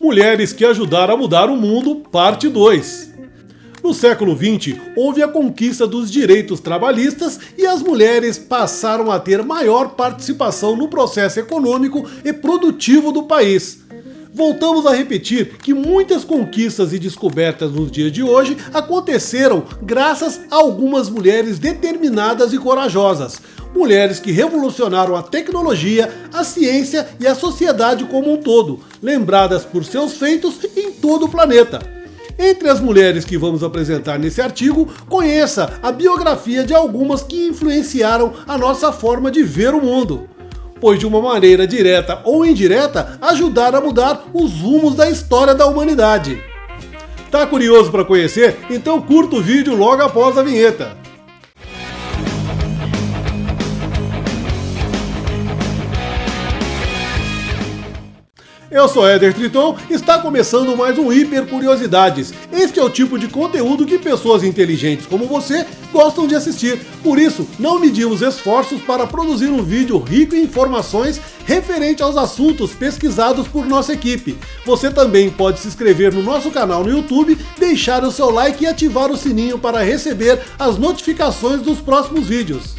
Mulheres que ajudaram a mudar o mundo, parte 2. No século XX, houve a conquista dos direitos trabalhistas e as mulheres passaram a ter maior participação no processo econômico e produtivo do país. Voltamos a repetir que muitas conquistas e descobertas nos dias de hoje aconteceram graças a algumas mulheres determinadas e corajosas. Mulheres que revolucionaram a tecnologia, a ciência e a sociedade como um todo, lembradas por seus feitos em todo o planeta. Entre as mulheres que vamos apresentar nesse artigo, conheça a biografia de algumas que influenciaram a nossa forma de ver o mundo, pois de uma maneira direta ou indireta ajudaram a mudar os rumos da história da humanidade. Tá curioso para conhecer? Então curta o vídeo logo após a vinheta. Eu sou Éder Triton, está começando mais um Hiper Curiosidades. Este é o tipo de conteúdo que pessoas inteligentes como você gostam de assistir. Por isso, não medimos esforços para produzir um vídeo rico em informações referente aos assuntos pesquisados por nossa equipe. Você também pode se inscrever no nosso canal no YouTube, deixar o seu like e ativar o sininho para receber as notificações dos próximos vídeos.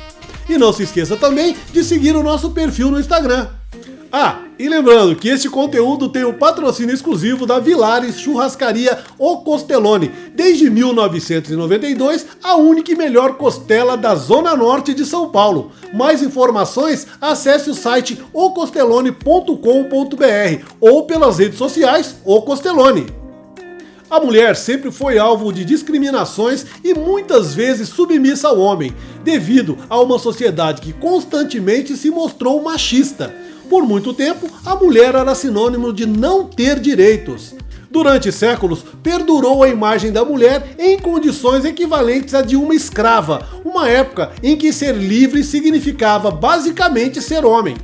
E não se esqueça também de seguir o nosso perfil no Instagram. E lembrando que este conteúdo tem o patrocínio exclusivo da Vilares Churrascaria O Costelone. Desde 1992, a única e melhor costela da Zona Norte de São Paulo. Mais informações, acesse o site ocostelone.com.br ou pelas redes sociais O Costelone. A mulher sempre foi alvo de discriminações e muitas vezes submissa ao homem, devido a uma sociedade que constantemente se mostrou machista. Por muito tempo, a mulher era sinônimo de não ter direitos. Durante séculos, perdurou a imagem da mulher em condições equivalentes à de uma escrava, uma época em que ser livre significava basicamente ser homem.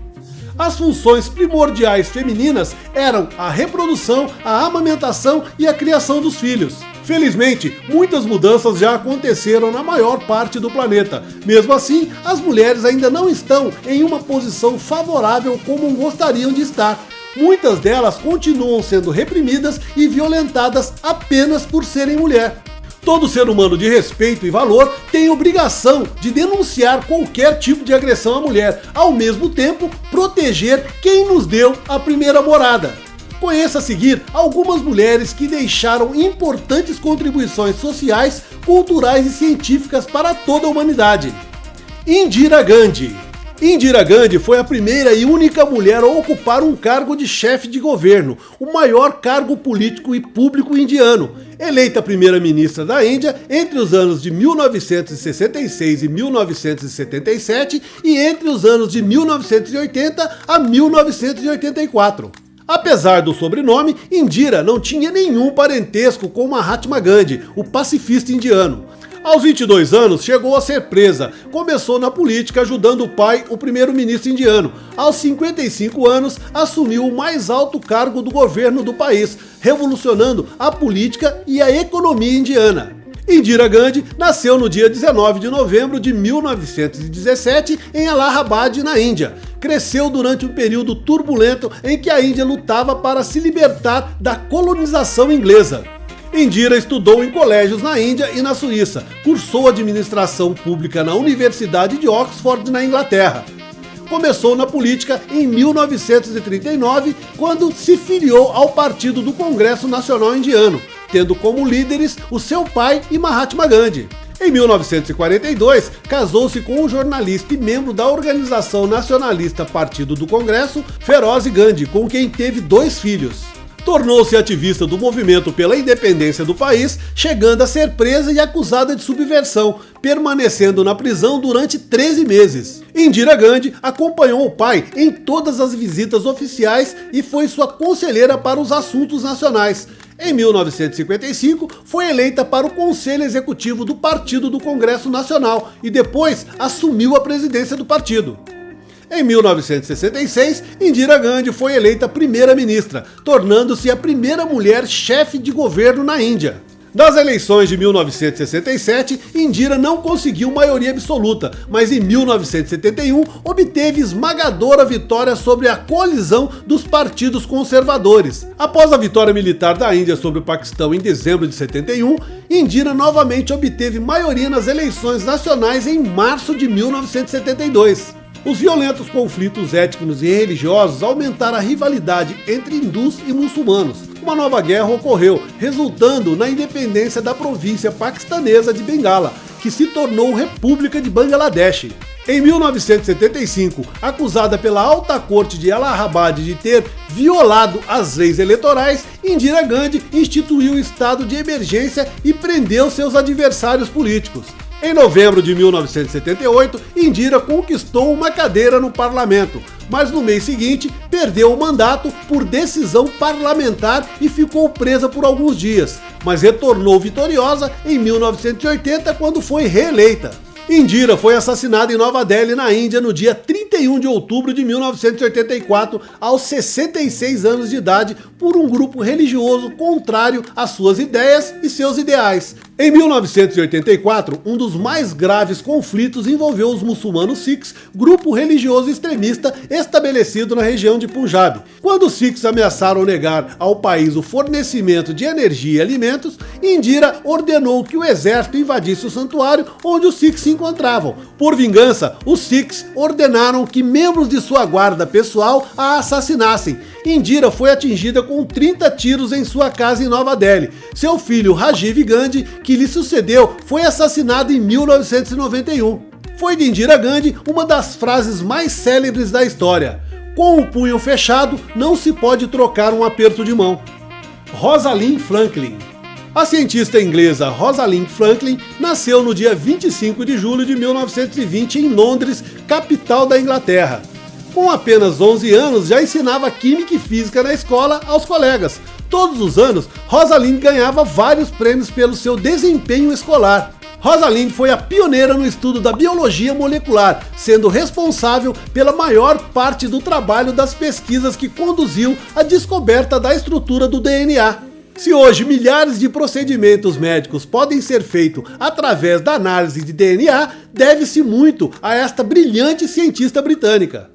As funções primordiais femininas eram a reprodução, a amamentação e a criação dos filhos. Felizmente, muitas mudanças já aconteceram na maior parte do planeta. Mesmo assim, as mulheres ainda não estão em uma posição favorável como gostariam de estar. Muitas delas continuam sendo reprimidas e violentadas apenas por serem mulher. Todo ser humano de respeito e valor tem obrigação de denunciar qualquer tipo de agressão à mulher, ao mesmo tempo proteger quem nos deu a primeira morada. Conheça a seguir algumas mulheres que deixaram importantes contribuições sociais, culturais e científicas para toda a humanidade. Indira Gandhi. Indira Gandhi foi a primeira e única mulher a ocupar um cargo de chefe de governo, o maior cargo político e público indiano. Eleita primeira-ministra da Índia entre os anos de 1966 e 1977 e entre os anos de 1980 a 1984. Apesar do sobrenome, Indira não tinha nenhum parentesco com Mahatma Gandhi, o pacifista indiano. Aos 22 anos, chegou a ser presa. Começou na política ajudando o pai, o primeiro-ministro indiano. Aos 55 anos, assumiu o mais alto cargo do governo do país, revolucionando a política e a economia indiana. Indira Gandhi nasceu no dia 19 de novembro de 1917 em Allahabad, na Índia. Cresceu durante um período turbulento em que a Índia lutava para se libertar da colonização inglesa. Indira estudou em colégios na Índia e na Suíça. Cursou administração pública na Universidade de Oxford, na Inglaterra. Começou na política em 1939, quando se filiou ao Partido do Congresso Nacional Indiano, tendo como líderes o seu pai e Mahatma Gandhi. Em 1942, casou-se com o jornalista e membro da organização nacionalista Partido do Congresso, Feroze Gandhi, com quem teve 2 filhos. Tornou-se ativista do movimento pela independência do país, chegando a ser presa e acusada de subversão, permanecendo na prisão durante 13 meses. Indira Gandhi acompanhou o pai em todas as visitas oficiais e foi sua conselheira para os assuntos nacionais. Em 1955, foi eleita para o Conselho Executivo do Partido do Congresso Nacional e depois assumiu a presidência do partido. Em 1966, Indira Gandhi foi eleita primeira-ministra, tornando-se a primeira mulher chefe de governo na Índia. Nas eleições de 1967, Indira não conseguiu maioria absoluta, mas em 1971 obteve esmagadora vitória sobre a coalizão dos partidos conservadores. Após a vitória militar da Índia sobre o Paquistão em dezembro de 71, Indira novamente obteve maioria nas eleições nacionais em março de 1972. Os violentos conflitos étnicos e religiosos aumentaram a rivalidade entre hindus e muçulmanos. Uma nova guerra ocorreu, resultando na independência da província paquistanesa de Bengala, que se tornou República de Bangladesh. Em 1975, acusada pela alta corte de Allahabad de ter violado as leis eleitorais, Indira Gandhi instituiu o estado de emergência e prendeu seus adversários políticos. Em novembro de 1978, Indira conquistou uma cadeira no parlamento, mas no mês seguinte perdeu o mandato por decisão parlamentar e ficou presa por alguns dias, mas retornou vitoriosa em 1980 quando foi reeleita. Indira foi assassinada em Nova Delhi, na Índia, no dia 31 de outubro de 1984, aos 66 anos de idade, por um grupo religioso contrário às suas ideias e seus ideais. Em 1984, um dos mais graves conflitos envolveu os muçulmanos Sikhs, grupo religioso extremista estabelecido na região de Punjab. Quando os Sikhs ameaçaram negar ao país o fornecimento de energia e alimentos, Indira ordenou que o exército invadisse o santuário onde os Sikhs se encontravam. Por vingança, os Sikhs ordenaram que membros de sua guarda pessoal a assassinassem. Indira foi atingida com 30 tiros em sua casa em Nova Delhi. Seu filho Rajiv Gandhi, que lhe sucedeu, foi assassinado em 1991. Foi de Indira Gandhi uma das frases mais célebres da história: com o punho fechado não se pode trocar um aperto de mão. Rosalind Franklin. A cientista inglesa Rosalind Franklin nasceu no dia 25 de julho de 1920 em Londres, capital da Inglaterra. Com apenas 11 anos, já ensinava química e física na escola aos colegas. Todos os anos, Rosalind ganhava vários prêmios pelo seu desempenho escolar. Rosalind foi a pioneira no estudo da biologia molecular, sendo responsável pela maior parte do trabalho das pesquisas que conduziu à descoberta da estrutura do DNA. Se hoje milhares de procedimentos médicos podem ser feitos através da análise de DNA, deve-se muito a esta brilhante cientista britânica.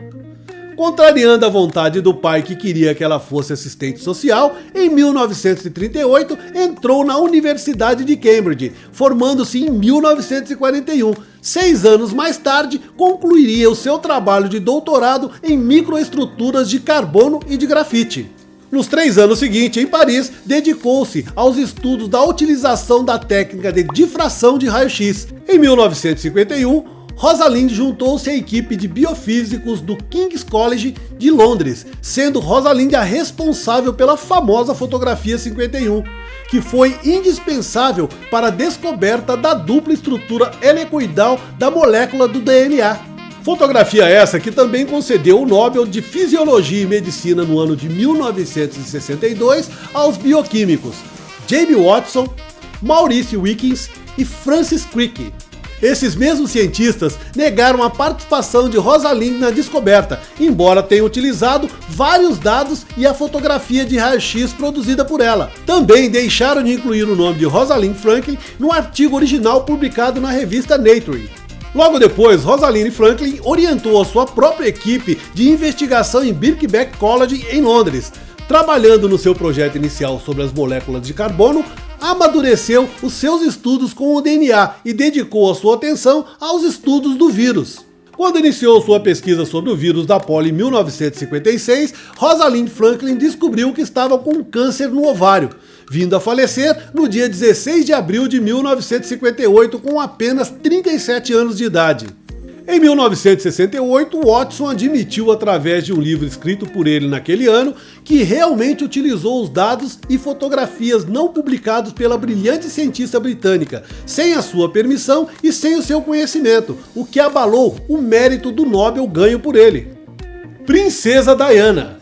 Contrariando a vontade do pai, que queria que ela fosse assistente social, em 1938 entrou na Universidade de Cambridge, formando-se em 1941. 6 anos mais tarde, concluiria o seu trabalho de doutorado em microestruturas de carbono e de grafite. Nos 3 anos seguintes, em Paris, dedicou-se aos estudos da utilização da técnica de difração de raio-x. Em 1951, Rosalind juntou-se à equipe de biofísicos do King's College de Londres, sendo Rosalind a responsável pela famosa fotografia 51, que foi indispensável para a descoberta da dupla estrutura helicoidal da molécula do DNA. Fotografia essa que também concedeu o Nobel de Fisiologia e Medicina no ano de 1962 aos bioquímicos James Watson, Maurice Wilkins e Francis Crick. Esses mesmos cientistas negaram a participação de Rosalind na descoberta, embora tenham utilizado vários dados e a fotografia de raio-x produzida por ela. Também deixaram de incluir o nome de Rosalind Franklin no artigo original publicado na revista Nature. Logo depois, Rosalind Franklin orientou a sua própria equipe de investigação em Birkbeck College, em Londres. Trabalhando no seu projeto inicial sobre as moléculas de carbono, amadureceu os seus estudos com o DNA e dedicou a sua atenção aos estudos do vírus. Quando iniciou sua pesquisa sobre o vírus da polio em 1956, Rosalind Franklin descobriu que estava com câncer no ovário, vindo a falecer no dia 16 de abril de 1958 com apenas 37 anos de idade. Em 1968, Watson admitiu através de um livro escrito por ele naquele ano que realmente utilizou os dados e fotografias não publicados pela brilhante cientista britânica, sem a sua permissão e sem o seu conhecimento, o que abalou o mérito do Nobel ganho por ele. Princesa Diana.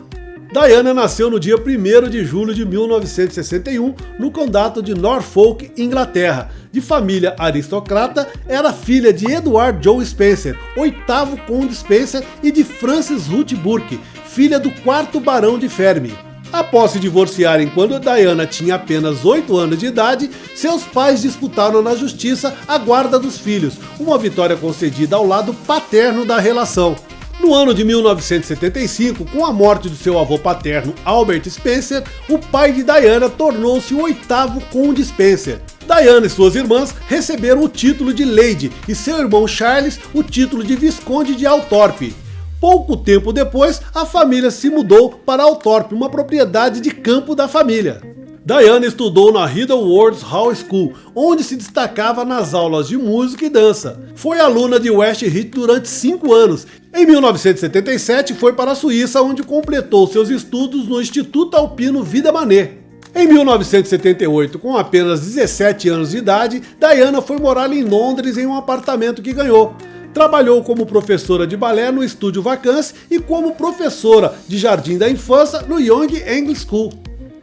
Diana nasceu no dia 1º de julho de 1961, no condado de Norfolk, Inglaterra. De família aristocrata, era filha de Edward John Spencer, 8º Conde Spencer, e de Frances Ruth Burke, filha do 4º Barão de Fermi. Após se divorciarem quando Diana tinha apenas 8 anos de idade, seus pais disputaram na justiça a guarda dos filhos, uma vitória concedida ao lado paterno da relação. No ano de 1975, com a morte do seu avô paterno Albert Spencer, o pai de Diana tornou-se o 8º Conde Spencer. Diana e suas irmãs receberam o título de Lady e seu irmão Charles o título de Visconde de Althorpe. Pouco tempo depois, a família se mudou para Althorpe, uma propriedade de campo da família. Diana estudou na Riddleworth Hall School, onde se destacava nas aulas de música e dança. Foi aluna de West Heath durante 5 anos. Em 1977, foi para a Suíça, onde completou seus estudos no Instituto Alpino Vida Manet. Em 1978, com apenas 17 anos de idade, Diana foi morar em Londres em um apartamento que ganhou. Trabalhou como professora de balé no Estúdio Vacance e como professora de jardim da infância no Young English School.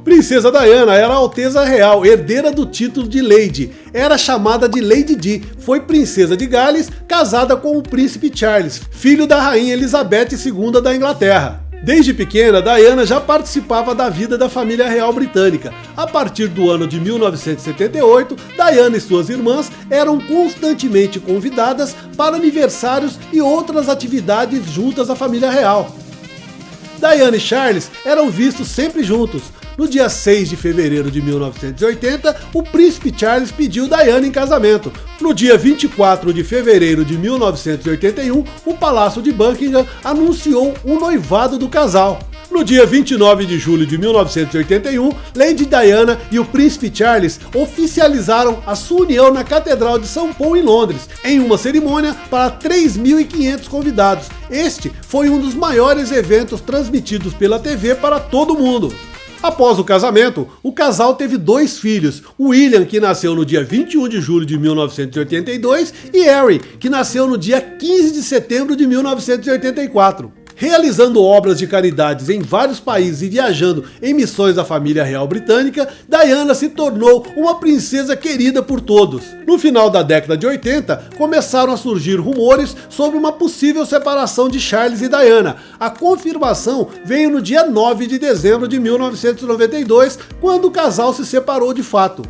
Princesa Diana era a Alteza Real, herdeira do título de Lady. Era chamada de Lady Di, foi princesa de Gales, casada com o príncipe Charles, filho da rainha Elizabeth II da Inglaterra. Desde pequena, Diana já participava da vida da família real britânica. A partir do ano de 1978, Diana e suas irmãs eram constantemente convidadas para aniversários e outras atividades juntas à família real. Diana e Charles eram vistos sempre juntos. No dia 6 de fevereiro de 1980, o príncipe Charles pediu Diana em casamento. No dia 24 de fevereiro de 1981, o Palácio de Buckingham anunciou o noivado do casal. No dia 29 de julho de 1981, Lady Diana e o príncipe Charles oficializaram a sua união na Catedral de São Paul, em Londres, em uma cerimônia para 3.500 convidados. Este foi um dos maiores eventos transmitidos pela TV para todo o mundo. Após o casamento, o casal teve 2 filhos, William, que nasceu no dia 21 de julho de 1982, e Harry, que nasceu no dia 15 de setembro de 1984. Realizando obras de caridades em vários países e viajando em missões da família real britânica, Diana se tornou uma princesa querida por todos. No final da década de 80, começaram a surgir rumores sobre uma possível separação de Charles e Diana. A confirmação veio no dia 9 de dezembro de 1992, quando o casal se separou de fato.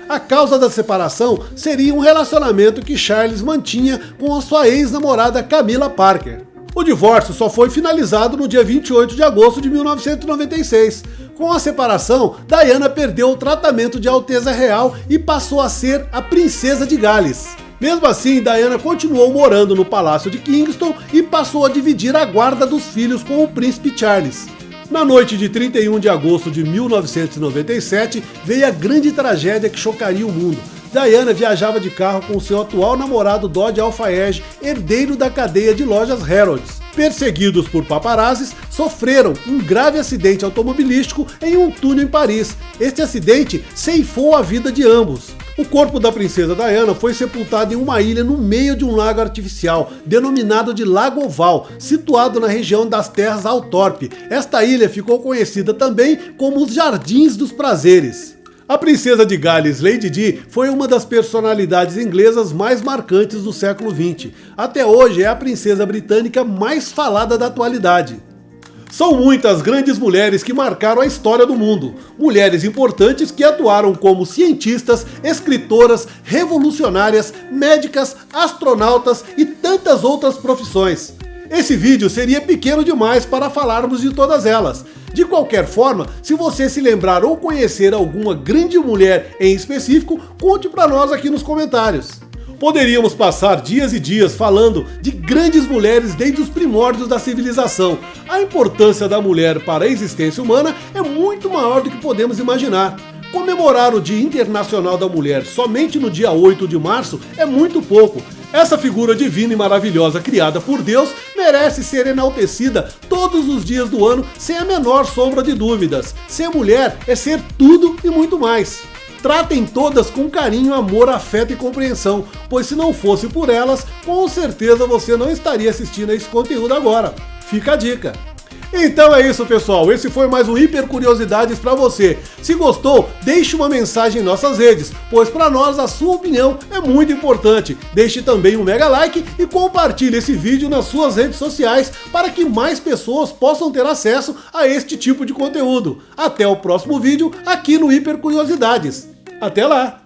A causa da separação seria um relacionamento que Charles mantinha com a sua ex-namorada Camilla Parker. O divórcio só foi finalizado no dia 28 de agosto de 1996. Com a separação, Diana perdeu o tratamento de Alteza Real e passou a ser a Princesa de Gales. Mesmo assim, Diana continuou morando no Palácio de Kingston e passou a dividir a guarda dos filhos com o príncipe Charles. Na noite de 31 de agosto de 1997, veio a grande tragédia que chocaria o mundo. Diana viajava de carro com seu atual namorado Dodge Alphaege, herdeiro da cadeia de lojas Harrods. Perseguidos por paparazzis, sofreram um grave acidente automobilístico em um túnel em Paris. Este acidente ceifou a vida de ambos. O corpo da princesa Diana foi sepultado em uma ilha no meio de um lago artificial, denominado de Lago Oval, situado na região das Terras Althorpe. Esta ilha ficou conhecida também como os Jardins dos Prazeres. A princesa de Gales, Lady Di, foi uma das personalidades inglesas mais marcantes do século XX. Até hoje é a princesa britânica mais falada da atualidade. São muitas grandes mulheres que marcaram a história do mundo. Mulheres importantes que atuaram como cientistas, escritoras, revolucionárias, médicas, astronautas e tantas outras profissões. Esse vídeo seria pequeno demais para falarmos de todas elas. De qualquer forma, se você se lembrar ou conhecer alguma grande mulher em específico, conte para nós aqui nos comentários. Poderíamos passar dias e dias falando de grandes mulheres desde os primórdios da civilização. A importância da mulher para a existência humana é muito maior do que podemos imaginar. Comemorar o Dia Internacional da Mulher somente no dia 8 de março é muito pouco. Essa figura divina e maravilhosa criada por Deus merece ser enaltecida todos os dias do ano sem a menor sombra de dúvidas. Ser mulher é ser tudo e muito mais. Tratem todas com carinho, amor, afeto e compreensão, pois se não fosse por elas, com certeza você não estaria assistindo a esse conteúdo agora. Fica a dica. Então é isso, pessoal, esse foi mais um Hiper Curiosidades para você. Se gostou, deixe uma mensagem em nossas redes, pois para nós a sua opinião é muito importante. Deixe também um mega like e compartilhe esse vídeo nas suas redes sociais para que mais pessoas possam ter acesso a este tipo de conteúdo. Até o próximo vídeo aqui no Hiper Curiosidades. Até lá!